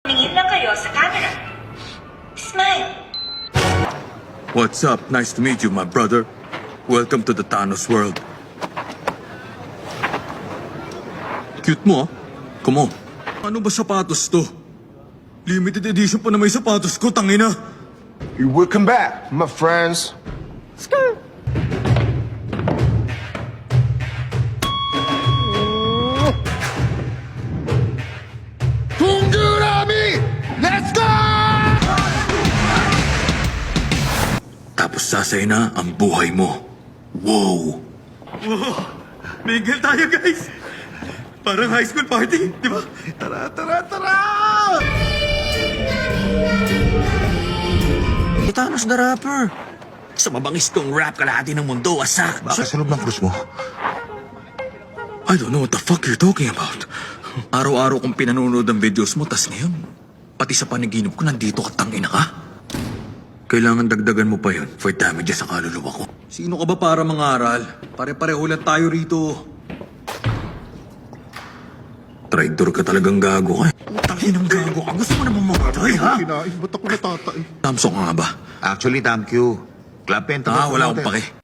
Tingin lang kayo sa camera. Smile. What's up? Nice to meet you, my brother. Welcome to the Thanos world. Cute mo, ah. Come on. Ano ba sapatos to? Limited edition pa na may sapatos ko, tangina. Welcome back, my friends. Let's go! Tapos sasay na ang buhay mo. Wow! Wow! Mingle tayo, guys! Parang high school party, di ba? Tara, tara, tara! Thanos the Rapper. Sa mabangis kong rap kalahati ng mundo, asak. Bakit sa loob ng krus mo? I don't know what the fuck you're talking about. Araw-araw kong pinanonood ang videos mo, tas ngayon, pati sa panaginip ko, nandito ka, tangina ka. Kailangan dagdagan mo pa yun for damages sa kaluluwa ko. Sino ka ba para mangaral? Pare-pareho lang tayo rito. Traitor ka talagang gago ka. Utangin ng gago ka. Gusto mo naman mamatay, ha? Kinain, ba't ako natatay? Samsung ka nga ba? Actually, thank you. Club Penta. Wala akong pake.